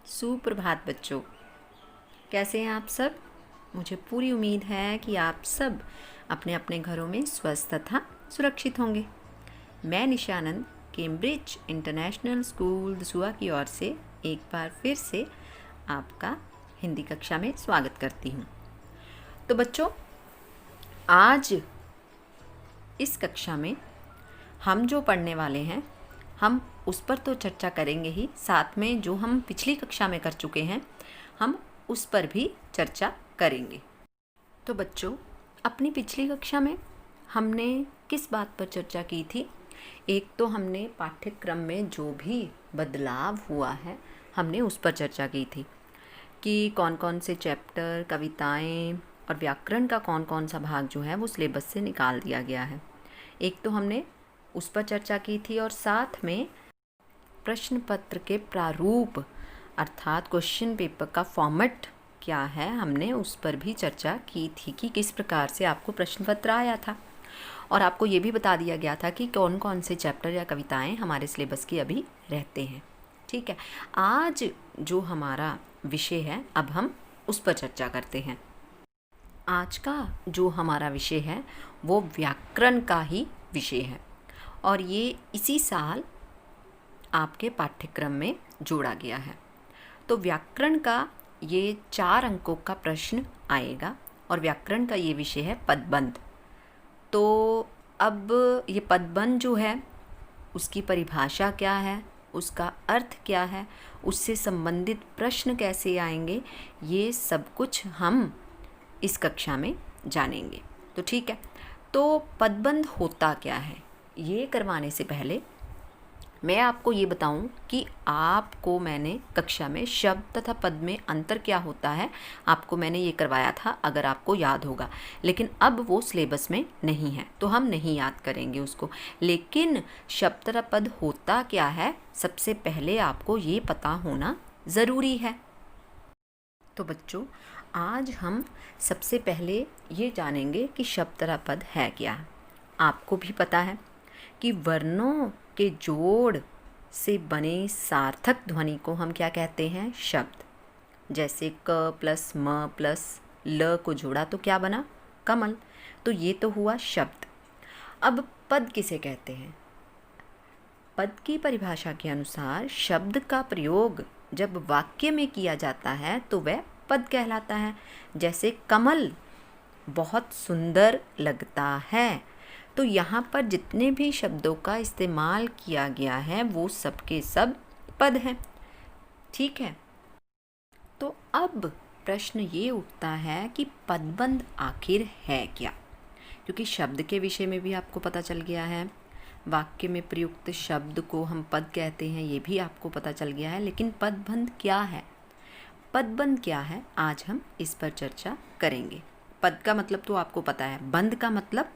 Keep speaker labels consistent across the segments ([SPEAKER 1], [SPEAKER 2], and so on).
[SPEAKER 1] सुप्रभात बच्चों, कैसे हैं आप सब। मुझे पूरी उम्मीद है कि आप सब अपने अपने घरों में स्वस्थ तथा सुरक्षित होंगे। मैं निशानंद कैम्ब्रिज इंटरनेशनल स्कूल दसूहा की ओर से एक बार फिर से आपका हिंदी कक्षा में स्वागत करती हूँ। तो बच्चों, आज इस कक्षा में हम जो पढ़ने वाले हैं हम उस पर तो चर्चा करेंगे ही, साथ में जो हम पिछली कक्षा में कर चुके हैं हम उस पर भी चर्चा करेंगे। तो बच्चों, अपनी पिछली कक्षा में हमने किस बात पर चर्चा की थी? एक तो हमने पाठ्यक्रम में जो भी बदलाव हुआ है हमने उस पर चर्चा की थी कि कौन कौन से चैप्टर, कविताएं और व्याकरण का कौन कौन सा भाग जो है वो सिलेबस से निकाल दिया गया है। एक तो हमने उस पर चर्चा की थी और साथ में प्रश्न पत्र के प्रारूप अर्थात क्वेश्चन पेपर का फॉर्मेट क्या है हमने उस पर भी चर्चा की थी कि किस प्रकार से आपको प्रश्न पत्र आया था। और आपको ये भी बता दिया गया था कि कौन कौन से चैप्टर या कविताएं हमारे सिलेबस की अभी रहते हैं। ठीक है, आज जो हमारा विषय है अब हम उस पर चर्चा करते हैं। आज का जो हमारा विषय है वो व्याकरण का ही विषय है और ये इसी साल आपके पाठ्यक्रम में जोड़ा गया है। तो व्याकरण का ये 4 अंकों का प्रश्न आएगा और व्याकरण का ये विषय है पदबंध। तो अब ये पदबंध जो है उसकी परिभाषा क्या है, उसका अर्थ क्या है, उससे संबंधित प्रश्न कैसे आएंगे, ये सब कुछ हम इस कक्षा में जानेंगे। तो ठीक है, तो पदबंध होता क्या है ये करवाने से पहले मैं आपको ये बताऊं कि आपको मैंने कक्षा में शब्द तथा पद में अंतर क्या होता है आपको मैंने ये करवाया था, अगर आपको याद होगा। लेकिन अब वो सिलेबस में नहीं है तो हम नहीं याद करेंगे उसको। लेकिन शब्द तथा पद होता क्या है सबसे पहले आपको ये पता होना ज़रूरी है। तो बच्चों, आज हम सबसे पहले ये जानेंगे कि शब्द तथा पद है क्या। आपको भी पता है कि वर्णों के जोड़ से बने सार्थक ध्वनि को हम क्या कहते हैं? शब्द। जैसे क प्लस म प्लस ल को जोड़ा तो क्या बना? कमल। तो ये तो हुआ शब्द। अब पद किसे कहते हैं? पद की परिभाषा के अनुसार शब्द का प्रयोग जब वाक्य में किया जाता है तो वह पद कहलाता है। जैसे कमल बहुत सुंदर लगता है, तो यहाँ पर जितने भी शब्दों का इस्तेमाल किया गया है वो सब के सब पद हैं। ठीक है, तो अब प्रश्न ये उठता है कि पदबंध आखिर है क्या? क्योंकि शब्द के विषय में भी आपको पता चल गया है, वाक्य में प्रयुक्त शब्द को हम पद कहते हैं ये भी आपको पता चल गया है। लेकिन पदबंध क्या है? पदबंध क्या है आज हम इस पर चर्चा करेंगे। पद का मतलब तो आपको पता है, बंध का मतलब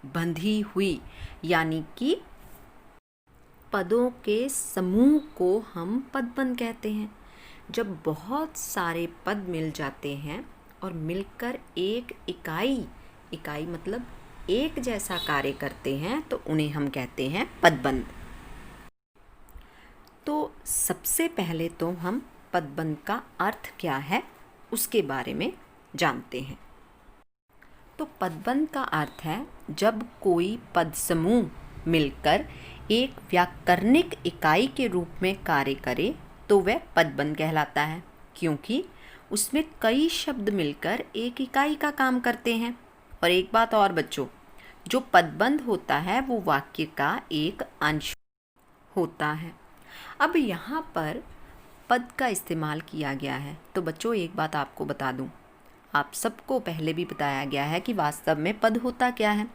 [SPEAKER 1] बंधी हुई, यानी कि पदों के समूह को हम पदबंध कहते हैं। जब बहुत सारे पद मिल जाते हैं और मिलकर एक इकाई मतलब एक जैसा कार्य करते हैं तो उन्हें हम कहते हैं पदबंध। तो सबसे पहले तो हम पदबंध का अर्थ क्या है उसके बारे में जानते हैं। तो पदबंध का अर्थ है जब कोई पद समूह मिलकर एक व्याकरणिक इकाई के रूप में कार्य करे तो वह पदबंध कहलाता है, क्योंकि उसमें कई शब्द मिलकर एक इकाई का काम करते हैं। और एक बात और बच्चों, जो पदबंध होता है वो वाक्य का एक अंश होता है। अब यहाँ पर पद का इस्तेमाल किया गया है तो बच्चों एक बात आपको बता दूँ, आप सबको पहले भी बताया गया है कि वास्तव में पद होता क्या है।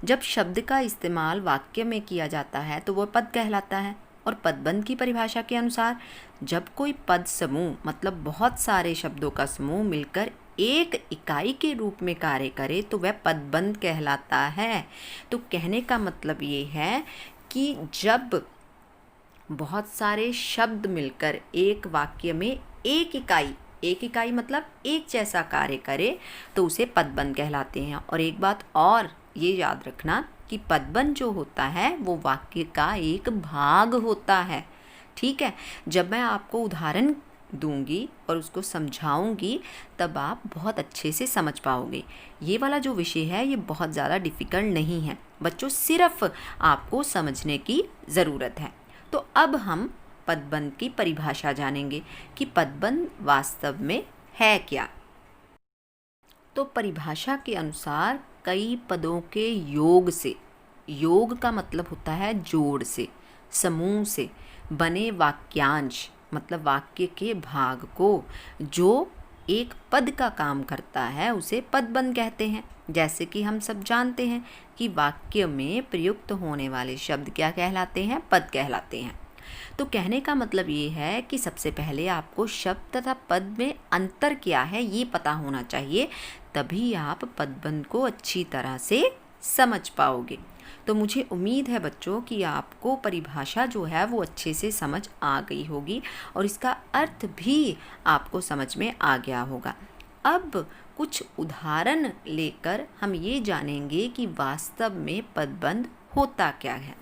[SPEAKER 1] जब शब्द का इस्तेमाल वाक्य में किया जाता है तो वह पद कहलाता है। और पदबंध की परिभाषा के अनुसार जब कोई पद समूह मतलब बहुत सारे शब्दों का समूह मिलकर एक इकाई के रूप में कार्य करे तो वह पदबंध कहलाता है। तो कहने का मतलब ये है कि जब बहुत सारे शब्द मिलकर एक वाक्य में एक इकाई मतलब एक जैसा कार्य करे तो उसे पदबंध कहलाते हैं। और एक बात और ये याद रखना कि पदबंध जो होता है वो वाक्य का एक भाग होता है। ठीक है, जब मैं आपको उदाहरण दूंगी और उसको समझाऊंगी, तब आप बहुत अच्छे से समझ पाओगे। ये वाला जो विषय है ये बहुत ज़्यादा डिफ़िकल्ट नहीं है बच्चों, सिर्फ आपको समझने की ज़रूरत है। तो अब हम पदबंध की परिभाषा जानेंगे कि पदबंध वास्तव में है क्या। तो परिभाषा के अनुसार कई पदों के योग से, योग का मतलब होता है जोड़ से, समूह से बने वाक्यांश मतलब वाक्य के भाग को जो एक पद का काम करता है उसे पदबंध कहते हैं। जैसे कि हम सब जानते हैं कि वाक्य में प्रयुक्त होने वाले शब्द क्या कहलाते हैं, पद कहलाते हैं। तो कहने का मतलब ये है कि सबसे पहले आपको शब्द तथा पद में अंतर क्या है ये पता होना चाहिए, तभी आप पदबंध को अच्छी तरह से समझ पाओगे। तो मुझे उम्मीद है बच्चों कि आपको परिभाषा जो है वो अच्छे से समझ आ गई होगी और इसका अर्थ भी आपको समझ में आ गया होगा। अब कुछ उदाहरण लेकर हम ये जानेंगे कि वास्तव में पदबंध होता क्या है।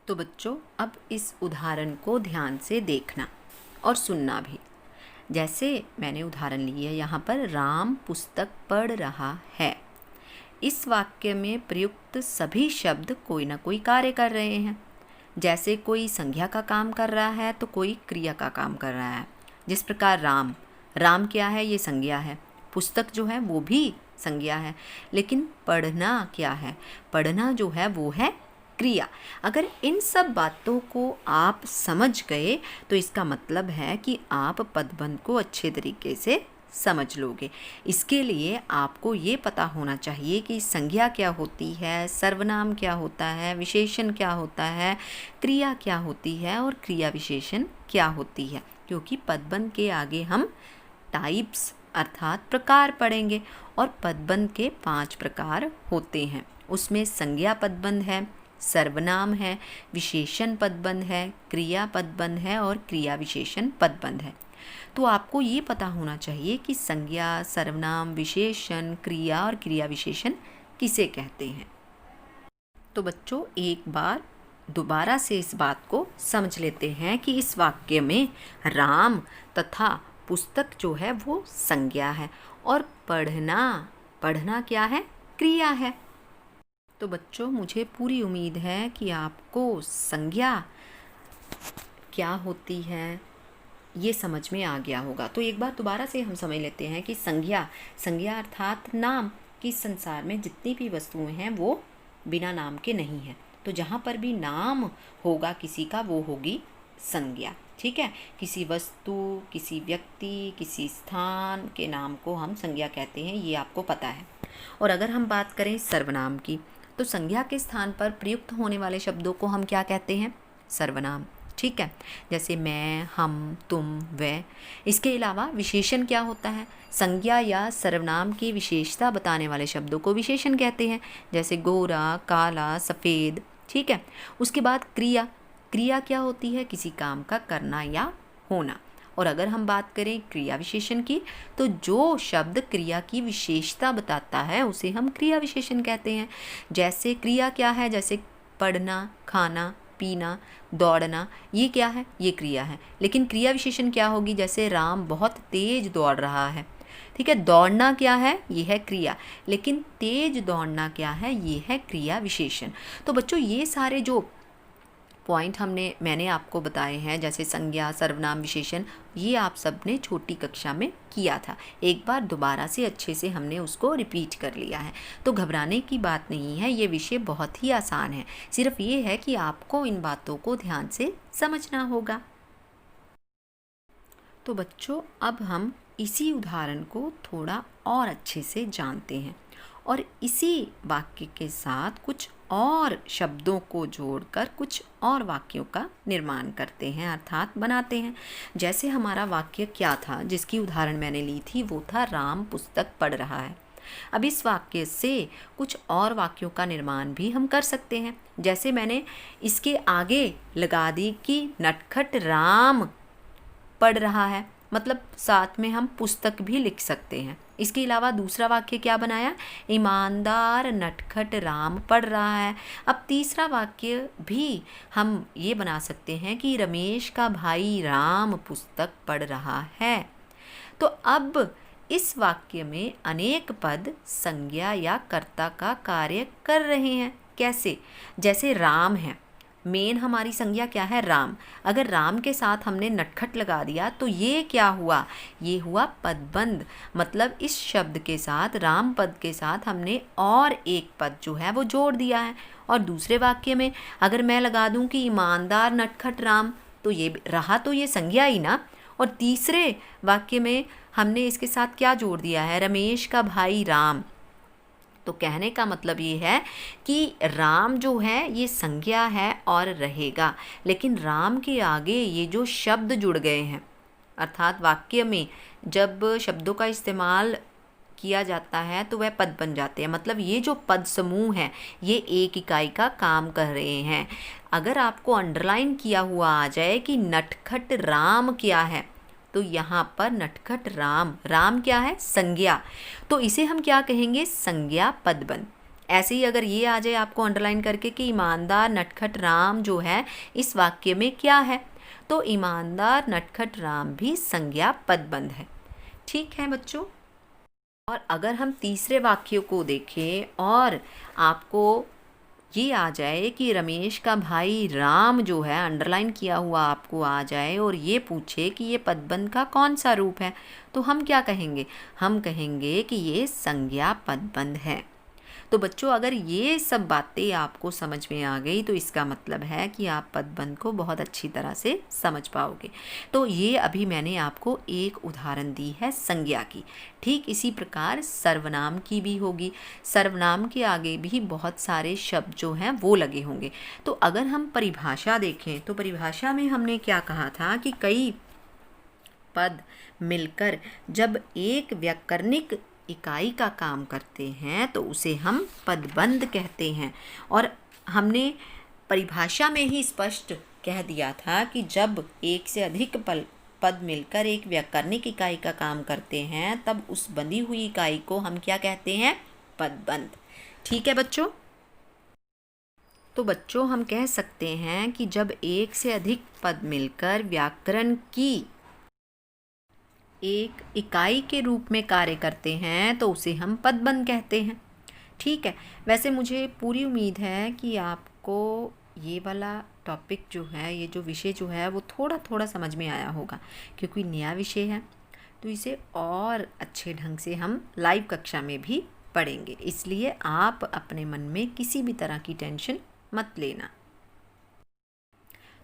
[SPEAKER 1] तो बच्चों अब इस उदाहरण को ध्यान से देखना और सुनना भी। जैसे मैंने उदाहरण लिया है यहाँ पर, राम पुस्तक पढ़ रहा है। इस वाक्य में प्रयुक्त सभी शब्द कोई ना कोई कार्य कर रहे हैं। जैसे कोई संज्ञा का काम कर रहा है तो कोई क्रिया का काम कर रहा है। जिस प्रकार राम, राम क्या है, ये संज्ञा है। पुस्तक जो है वो भी संज्ञा है। लेकिन पढ़ना क्या है, पढ़ना जो है वो है क्रिया। अगर इन सब बातों को आप समझ गए तो इसका मतलब है कि आप पदबंध को अच्छे तरीके से समझ लोगे। इसके लिए आपको ये पता होना चाहिए कि संज्ञा क्या होती है, सर्वनाम क्या होता है, विशेषण क्या होता है, क्रिया क्या होती है और क्रिया विशेषण क्या होती है। क्योंकि पदबंध के आगे हम टाइप्स अर्थात प्रकार पढ़ेंगे और पदबंध के 5 प्रकार होते हैं। उसमें संज्ञा पदबंध है, सर्वनाम है, विशेषण पदबंध है, क्रिया पदबंध है और क्रिया विशेषण पदबंध है। तो आपको ये पता होना चाहिए कि संज्ञा, सर्वनाम, विशेषण, क्रिया और क्रिया विशेषण किसे कहते हैं। तो बच्चों एक बार दोबारा से इस बात को समझ लेते हैं कि इस वाक्य में राम तथा पुस्तक जो है वो संज्ञा है और पढ़ना, पढ़ना क्या है, क्रिया है। तो बच्चों मुझे पूरी उम्मीद है कि आपको संज्ञा क्या होती है ये समझ में आ गया होगा। तो एक बार दोबारा से हम समझ लेते हैं कि संज्ञा, संज्ञा अर्थात नाम, कि संसार में जितनी भी वस्तुएं हैं वो बिना नाम के नहीं हैं। तो जहाँ पर भी नाम होगा किसी का वो होगी संज्ञा। ठीक है, किसी वस्तु, किसी व्यक्ति, किसी स्थान के नाम को हम संज्ञा कहते हैं, ये आपको पता है। और अगर हम बात करें सर्वनाम की, तो संज्ञा के स्थान पर प्रयुक्त होने वाले शब्दों को हम क्या कहते हैं, सर्वनाम। ठीक है, जैसे मैं, हम, तुम, वह। इसके अलावा विशेषण क्या होता है, संज्ञा या सर्वनाम की विशेषता बताने वाले शब्दों को विशेषण कहते हैं, जैसे गोरा, काला, सफ़ेद। ठीक है, उसके बाद क्रिया, क्रिया क्या होती है, किसी काम का करना या होना। और अगर हम बात करें क्रिया विशेषण की, तो जो शब्द क्रिया की विशेषता बताता है उसे हम क्रिया विशेषण कहते हैं। जैसे क्रिया क्या है, जैसे पढ़ना, खाना, पीना, दौड़ना, ये क्या है, ये क्रिया है। लेकिन क्रिया विशेषण क्या होगी, जैसे राम बहुत तेज दौड़ रहा है। ठीक है, दौड़ना क्या है, ये है क्रिया, लेकिन तेज दौड़ना क्या है, ये है क्रिया विशेषण। तो बच्चों ये सारे जो पॉइंट मैंने आपको बताए हैं, जैसे संज्ञा, सर्वनाम, विशेषण, ये आप सब ने छोटी कक्षा में किया था। एक बार दोबारा से अच्छे से हमने उसको रिपीट कर लिया है। तो घबराने की बात नहीं है, ये विषय बहुत ही आसान है। सिर्फ ये है कि आपको इन बातों को ध्यान से समझना होगा। तो बच्चों अब हम इसी उदाहरण को थोड़ा और अच्छे से जानते हैं और इसी वाक्य के साथ कुछ और शब्दों को जोड़कर कुछ और वाक्यों का निर्माण करते हैं अर्थात बनाते हैं। जैसे हमारा वाक्य क्या था जिसकी उदाहरण मैंने ली थी, वो था राम पुस्तक पढ़ रहा है। अब इस वाक्य से कुछ और वाक्यों का निर्माण भी हम कर सकते हैं। जैसे मैंने इसके आगे लगा दी कि नटखट राम पढ़ रहा है, मतलब साथ में हम पुस्तक भी लिख सकते हैं। इसके अलावा दूसरा वाक्य क्या बनाया, ईमानदार नटखट राम पढ़ रहा है। अब तीसरा वाक्य भी हम ये बना सकते हैं कि रमेश का भाई राम पुस्तक पढ़ रहा है। तो अब इस वाक्य में अनेक पद संज्ञा या कर्ता का कार्य कर रहे हैं। कैसे, जैसे राम है, मेन हमारी संज्ञा क्या है, राम। अगर राम के साथ हमने नटखट लगा दिया तो ये क्या हुआ, ये हुआ पदबंध। मतलब इस शब्द के साथ, राम पद के साथ हमने और एक पद जो है वो जोड़ दिया है। और दूसरे वाक्य में अगर मैं लगा दूं कि ईमानदार नटखट राम, तो ये रहा तो ये संज्ञा ही ना। और तीसरे वाक्य में हमने इसके साथ क्या जोड़ दिया है, रमेश का भाई राम। तो कहने का मतलब ये है कि राम जो है ये संज्ञा है और रहेगा, लेकिन राम के आगे ये जो शब्द जुड़ गए हैं, अर्थात वाक्य में जब शब्दों का इस्तेमाल किया जाता है तो वह पद बन जाते हैं। मतलब ये जो पद समूह है ये एक इकाई का काम कर रहे हैं। अगर आपको अंडरलाइन किया हुआ आ जाए कि नटखट राम क्या है, तो यहाँ पर नटखट राम, राम क्या है, संज्ञा, तो इसे हम क्या कहेंगे, संज्ञा पदबंध। ऐसे ही अगर ये आ जाए आपको अंडरलाइन करके कि ईमानदार नटखट राम जो है इस वाक्य में क्या है, तो ईमानदार नटखट राम भी संज्ञा पदबंध है। ठीक है बच्चों। और अगर हम तीसरे वाक्य को देखें और आपको ये आ जाए कि रमेश का भाई राम जो है अंडरलाइन किया हुआ आपको आ जाए और ये पूछे कि ये पदबंध का कौन सा रूप है, तो हम क्या कहेंगे, हम कहेंगे कि ये संज्ञा पदबंध है। तो बच्चों अगर ये सब बातें आपको समझ में आ गई तो इसका मतलब है कि आप पदबंध को बहुत अच्छी तरह से समझ पाओगे। तो ये अभी मैंने आपको एक उदाहरण दी है संज्ञा की। ठीक इसी प्रकार सर्वनाम की भी होगी। सर्वनाम के आगे भी बहुत सारे शब्द जो हैं वो लगे होंगे। तो अगर हम परिभाषा देखें तो परिभाषा में हमने क्या कहा था कि कई पद मिलकर जब एक व्याकरणिक इकाई का काम करते हैं तो उसे हम पदबंध कहते हैं। और हमने परिभाषा में ही स्पष्ट कह दिया था कि जब एक से अधिक पद मिलकर एक व्याकरणिक इकाई का काम करते हैं तब उस बंधी हुई इकाई को हम क्या कहते हैं, पदबंध। ठीक है बच्चों। तो बच्चों हम कह सकते हैं कि जब एक से अधिक पद मिलकर व्याकरण की एक इकाई के रूप में कार्य करते हैं तो उसे हम पदबंध कहते हैं। ठीक है। वैसे मुझे पूरी उम्मीद है कि आपको ये वाला टॉपिक जो है, ये जो विषय जो है वो थोड़ा थोड़ा समझ में आया होगा, क्योंकि नया विषय है तो इसे और अच्छे ढंग से हम लाइव कक्षा में भी पढ़ेंगे। इसलिए आप अपने मन में किसी भी तरह की टेंशन मत लेना।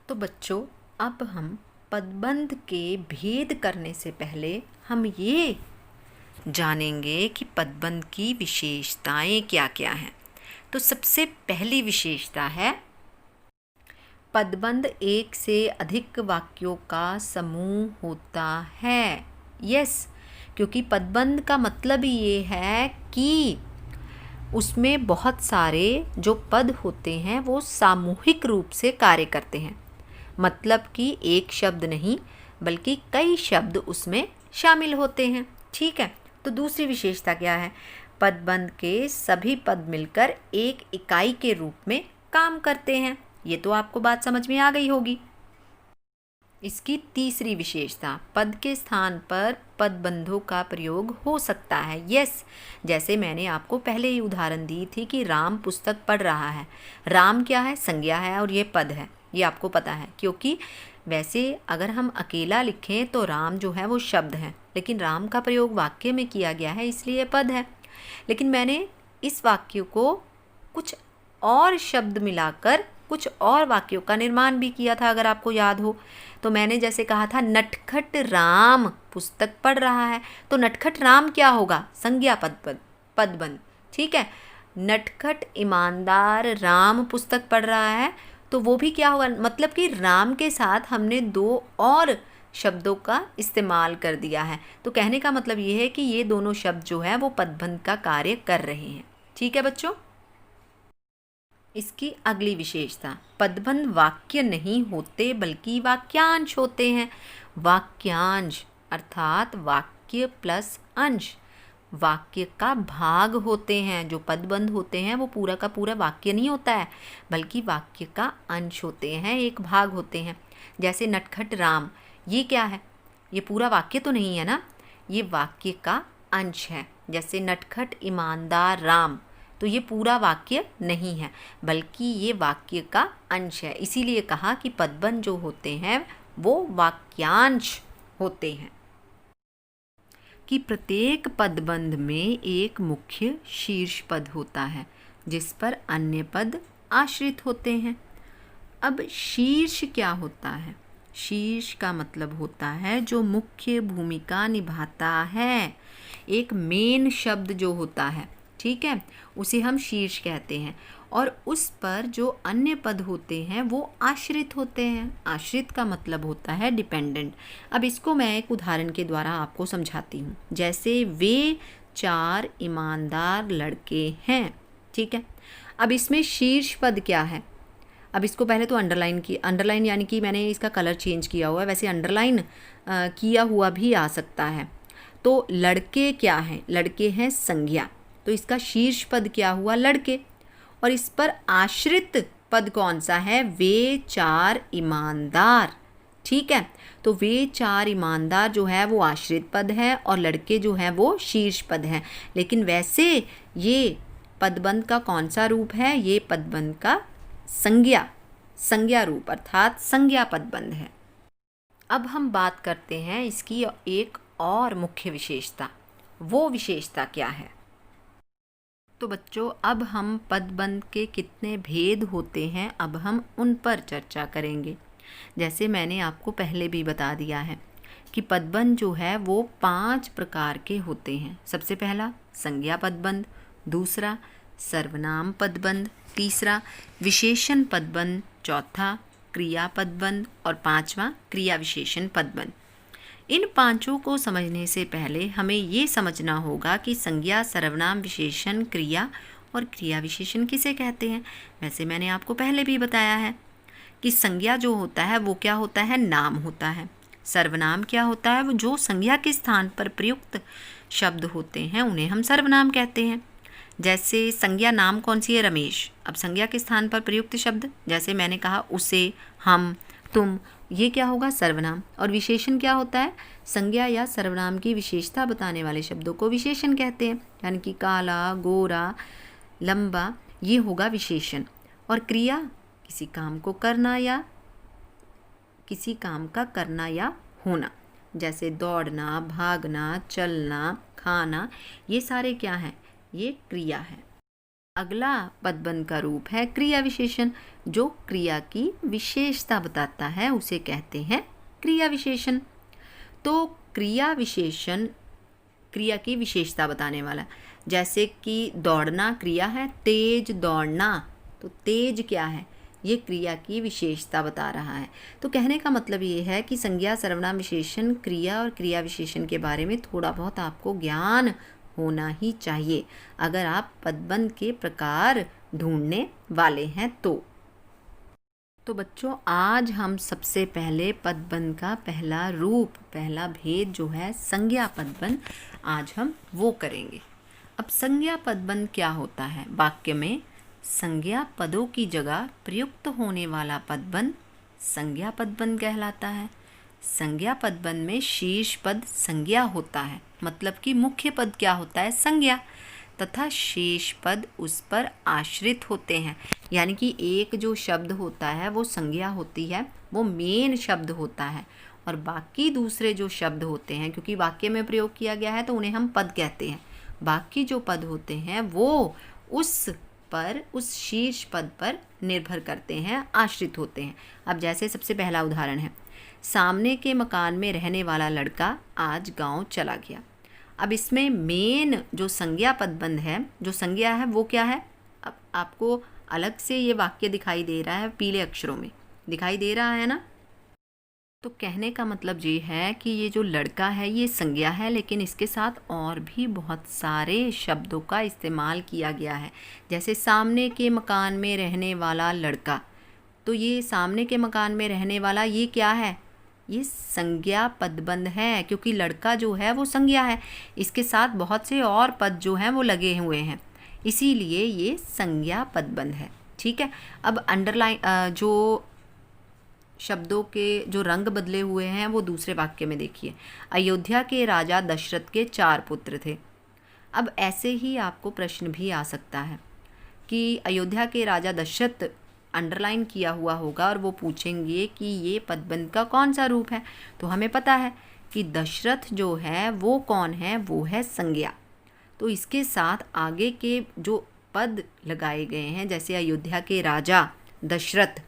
[SPEAKER 1] तो बच्चों अब हम पदबंध के भेद करने से पहले हम ये जानेंगे कि पदबंध की विशेषताएं क्या क्या हैं। तो सबसे पहली विशेषता है पदबंध एक से अधिक वाक्यों का समूह होता है। यस, क्योंकि पदबंध का मतलब ये है कि उसमें बहुत सारे जो पद होते हैं वो सामूहिक रूप से कार्य करते हैं। मतलब कि एक शब्द नहीं बल्कि कई शब्द उसमें शामिल होते हैं। ठीक है। तो दूसरी विशेषता क्या है, पदबंध के सभी पद मिलकर एक इकाई के रूप में काम करते हैं। ये तो आपको बात समझ में आ गई होगी। इसकी तीसरी विशेषता, पद के स्थान पर पदबंधों का प्रयोग हो सकता है। यस, जैसे मैंने आपको पहले ही उदाहरण दी थी कि राम पुस्तक पढ़ रहा है। राम क्या है, संज्ञा है और ये पद है, ये आपको पता है। क्योंकि वैसे अगर हम अकेला लिखें तो राम जो है वो शब्द है, लेकिन राम का प्रयोग वाक्य में किया गया है इसलिए पद है। लेकिन मैंने इस वाक्य को कुछ और शब्द मिलाकर कुछ और वाक्यों का निर्माण भी किया था, अगर आपको याद हो। तो मैंने जैसे कहा था नटखट राम पुस्तक पढ़ रहा है, तो नटखट राम क्या होगा, संज्ञा पदबंध। ठीक है। नटखट ईमानदार राम पुस्तक पढ़ रहा है, तो वो भी क्या होगा, मतलब कि राम के साथ हमने दो और शब्दों का इस्तेमाल कर दिया है। तो कहने का मतलब ये है कि ये दोनों शब्द जो है वो पदबंध का कार्य कर रहे हैं। ठीक है बच्चों। इसकी अगली विशेषता, पदबंध वाक्य नहीं होते बल्कि वाक्यांश होते हैं। वाक्यांश अर्थात वाक्य प्लस अंश वाक्य का भाग होते हैं। जो पदबंध होते हैं वो पूरा का पूरा वाक्य नहीं होता है, बल्कि वाक्य का अंश होते हैं, एक भाग होते हैं। जैसे नटखट राम, ये क्या है? ये पूरा वाक्य तो नहीं है ना, ये वाक्य का अंश है। जैसे नटखट ईमानदार राम, तो ये पूरा वाक्य नहीं है, बल्कि ये वाक्य का अंश है। इसीलिए कहा कि पदबंध जो होते हैं वो वाक्यांश होते हैं। कि प्रत्येक पदबंध में एक मुख्य शीर्ष पद होता है जिस पर अन्य पद आश्रित होते हैं। अब शीर्ष क्या होता है? शीर्ष का मतलब होता है जो मुख्य भूमिका निभाता है, एक मेन शब्द जो होता है, ठीक है, उसे हम शीर्ष कहते हैं। और उस पर जो अन्य पद होते हैं वो आश्रित होते हैं। आश्रित का मतलब होता है डिपेंडेंट। अब इसको मैं एक उदाहरण के द्वारा आपको समझाती हूँ। जैसे वे 4 ईमानदार लड़के हैं, ठीक है। अब इसमें शीर्ष पद क्या है? अब इसको पहले तो अंडरलाइन यानी कि मैंने इसका कलर चेंज किया हुआ है, वैसे अंडरलाइन किया हुआ भी आ सकता है। तो लड़के क्या हैं? लड़के हैं संज्ञा, तो इसका शीर्ष पद क्या हुआ? लड़के। और इस पर आश्रित पद कौन सा है? वे 4 ईमानदार, ठीक है। तो वे 4 ईमानदार जो है वो आश्रित पद है और लड़के जो है वो शीर्ष पद है। लेकिन वैसे ये पदबंध का कौन सा रूप है? ये पदबंध का संज्ञा रूप अर्थात संज्ञा पदबंध है। अब हम बात करते हैं इसकी एक और मुख्य विशेषता। वो विशेषता क्या है? तो बच्चों, अब हम पदबंध के कितने भेद होते हैं, अब हम उन पर चर्चा करेंगे। जैसे मैंने आपको पहले भी बता दिया है कि पदबंध जो है वो 5 प्रकार के होते हैं। सबसे पहला संज्ञा पदबंध, दूसरा सर्वनाम पदबंध, तीसरा विशेषण पदबंध, चौथा क्रिया पदबंध और पांचवा क्रिया विशेषण पदबंध। इन पांचों को समझने से पहले हमें ये समझना होगा कि संज्ञा, सर्वनाम, विशेषण, क्रिया और क्रिया विशेषण किसे कहते हैं। वैसे मैंने आपको पहले भी बताया है कि संज्ञा जो होता है वो क्या होता है? नाम होता है। सर्वनाम क्या होता है? वो जो संज्ञा के स्थान पर प्रयुक्त शब्द होते हैं उन्हें हम सर्वनाम कहते हैं। जैसे संज्ञा नाम कौन सी है? रमेश। अब संज्ञा के स्थान पर प्रयुक्त शब्द, जैसे मैंने कहा उसे, हम, तुम, ये क्या होगा? सर्वनाम। और विशेषण क्या होता है? संज्ञा या सर्वनाम की विशेषता बताने वाले शब्दों को विशेषण कहते हैं। यानी कि काला, गोरा, लंबा, ये होगा विशेषण। और क्रिया किसी काम को करना या किसी काम का करना या होना, जैसे दौड़ना, भागना, चलना, खाना, ये सारे क्या हैं? ये क्रिया है। अगला पदबंध का रूप है क्रिया विशेषण। जो क्रिया की विशेषता बताता है उसे कहते हैं क्रिया विशेषण। तो क्रिया विशेषण क्रिया की विशेषता बताने वाला, जैसे कि दौड़ना क्रिया है, तेज दौड़ना, तो तेज क्या है? ये क्रिया की विशेषता बता रहा है। तो कहने का मतलब ये है कि संज्ञा, सर्वनाम, विशेषण, क्रिया और क्रिया विशेषण के बारे में थोड़ा बहुत आपको ज्ञान होना ही चाहिए अगर आप पदबंध के प्रकार ढूंढने वाले हैं तो बच्चों, आज हम सबसे पहले पदबंध का पहला रूप, पहला भेद जो है संज्ञा पदबंध, आज हम वो करेंगे। अब संज्ञा पदबंध क्या होता है? वाक्य में संज्ञा पदों की जगह प्रयुक्त होने वाला पदबंध संज्ञा पदबंध कहलाता है। संज्ञा पदबंध में शीर्ष पद संज्ञा होता है, मतलब कि मुख्य पद क्या होता है? संज्ञा, तथा शेष पद उस पर आश्रित होते हैं। यानी कि एक जो शब्द होता है वो संज्ञा होती है, वो मेन शब्द होता है, और बाकी दूसरे जो शब्द होते हैं, क्योंकि वाक्य में प्रयोग किया गया है तो उन्हें हम पद कहते हैं, बाकी जो पद होते हैं वो उस शीर्ष पद पर निर्भर करते हैं, आश्रित होते हैं। अब जैसे सबसे पहला उदाहरण है, सामने के मकान में रहने वाला लड़का आज गांव चला गया। अब इसमें मेन जो संज्ञा पदबंध है, जो संज्ञा है वो क्या है? अब आपको अलग से ये वाक्य दिखाई दे रहा है, पीले अक्षरों में दिखाई दे रहा है ना। तो कहने का मतलब ये है कि ये जो लड़का है ये संज्ञा है, लेकिन इसके साथ और भी बहुत सारे शब्दों का इस्तेमाल किया गया है। जैसे सामने के मकान में रहने वाला लड़का, तो ये सामने के मकान में रहने वाला ये क्या है? ये संज्ञा पदबंध है, क्योंकि लड़का जो है वो संज्ञा है, इसके साथ बहुत से और पद जो हैं वो लगे हुए हैं, इसीलिए ये संज्ञा पदबंध है। ठीक है, अब अंडरलाइन जो शब्दों के जो रंग बदले हुए हैं वो दूसरे वाक्य में देखिए। अयोध्या के राजा दशरथ के 4 पुत्र थे। अब ऐसे ही आपको प्रश्न भी आ सकता है कि अयोध्या के राजा दशरथ अंडरलाइन किया हुआ होगा और वो पूछेंगे कि ये पदबंध का कौन सा रूप है। तो हमें पता है कि दशरथ जो है वो कौन है, वो है संज्ञा। तो इसके साथ आगे के जो पद लगाए गए हैं, जैसे अयोध्या के राजा दशरथ,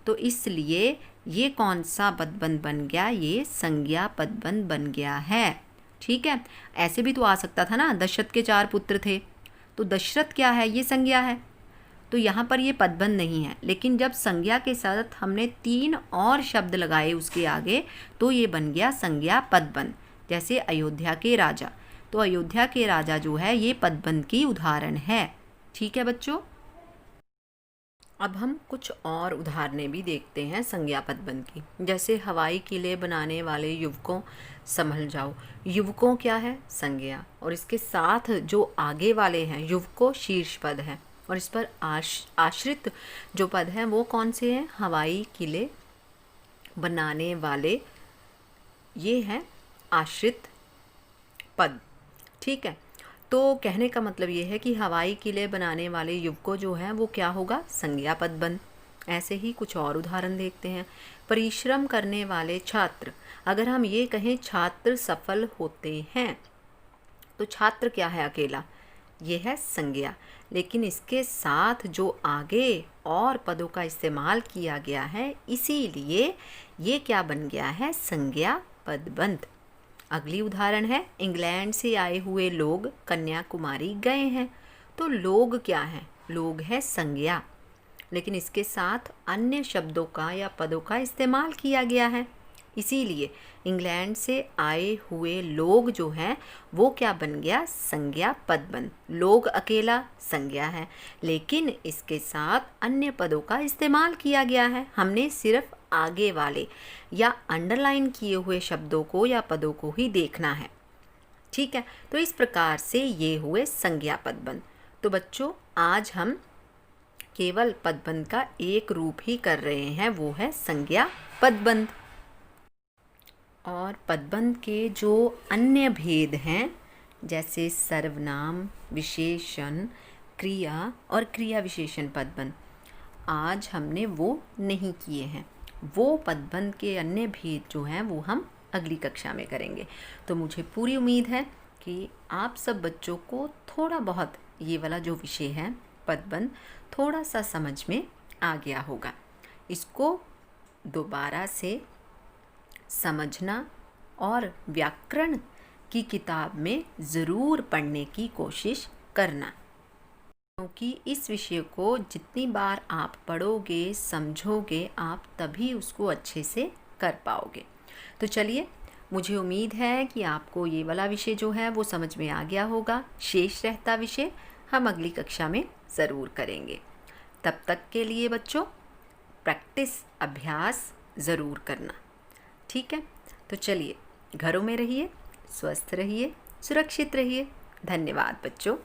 [SPEAKER 1] तो इसलिए ये कौन सा पदबंध बन गया, ये संज्ञा पदबंध बन गया है। ठीक है, ऐसे भी तो आ सकता था ना, दशरथ के 4 पुत्र थे, तो दशरथ क्या है, ये संज्ञा है, तो यहाँ पर ये पदबंध नहीं है। लेकिन जब संज्ञा के साथ हमने 3 और शब्द लगाए उसके आगे, तो ये बन गया संज्ञा पदबंध। जैसे अयोध्या के राजा, तो अयोध्या के राजा जो है ये पदबंध की उदाहरण है। ठीक है बच्चों, अब हम कुछ और उदाहरणें भी देखते हैं संज्ञा पदबंध की। जैसे हवाई किले बनाने वाले युवकों संभल जाओ, युवकों क्या है, संज्ञा, और इसके साथ जो आगे वाले हैं युवकों शीर्ष पद है, और इस पर आश्रित जो पद हैं वो कौन से हैं, हवाई किले बनाने वाले, ये हैं आश्रित पद। ठीक है, तो कहने का मतलब ये है कि हवाई किले बनाने वाले युवकों जो हैं वो क्या होगा, संज्ञा पदबंध। ऐसे ही कुछ और उदाहरण देखते हैं। परिश्रम करने वाले छात्र, अगर हम ये कहें छात्र सफल होते हैं, तो छात्र क्या है, अकेला, ये है संज्ञा। लेकिन इसके साथ जो आगे और पदों का इस्तेमाल किया गया है, इसीलिए ये क्या बन गया है, संज्ञा पदबंध। अगली उदाहरण है, इंग्लैंड से आए हुए लोग कन्याकुमारी गए हैं, तो लोग क्या हैं, लोग है संज्ञा, लेकिन इसके साथ अन्य शब्दों का या पदों का इस्तेमाल किया गया है, इसीलिए इंग्लैंड से आए हुए लोग जो हैं वो क्या बन गया, संज्ञा पदबंध। लोग अकेला संज्ञा है, लेकिन इसके साथ अन्य पदों का इस्तेमाल किया गया है, हमने सिर्फ आगे वाले या अंडरलाइन किए हुए शब्दों को या पदों को ही देखना है। ठीक है, तो इस प्रकार से ये हुए संज्ञा पदबंध। तो बच्चों, आज हम केवल पदबंध का एक रूप ही कर रहे हैं, वो है संज्ञा पदबंध। और पदबंध के जो अन्य भेद हैं, जैसे सर्वनाम, विशेषण, क्रिया और क्रिया विशेषण पदबंध, आज हमने वो नहीं किए हैं। वो पदबंध के अन्य भेद जो हैं वो हम अगली कक्षा में करेंगे। तो मुझे पूरी उम्मीद है कि आप सब बच्चों को थोड़ा बहुत ये वाला जो विषय है पदबंध थोड़ा सा समझ में आ गया होगा। इसको दोबारा से समझना और व्याकरण की किताब में ज़रूर पढ़ने की कोशिश करना, क्योंकि इस विषय को जितनी बार आप पढ़ोगे, समझोगे, आप तभी उसको अच्छे से कर पाओगे। तो चलिए, मुझे उम्मीद है कि आपको ये वाला विषय जो है वो समझ में आ गया होगा। शेष रहता विषय हम अगली कक्षा में ज़रूर करेंगे। तब तक के लिए बच्चों, प्रैक्टिस, अभ्यास ज़रूर करना। ठीक है, तो चलिए, घरों में रहिए, स्वस्थ रहिए, सुरक्षित रहिए। धन्यवाद बच्चों।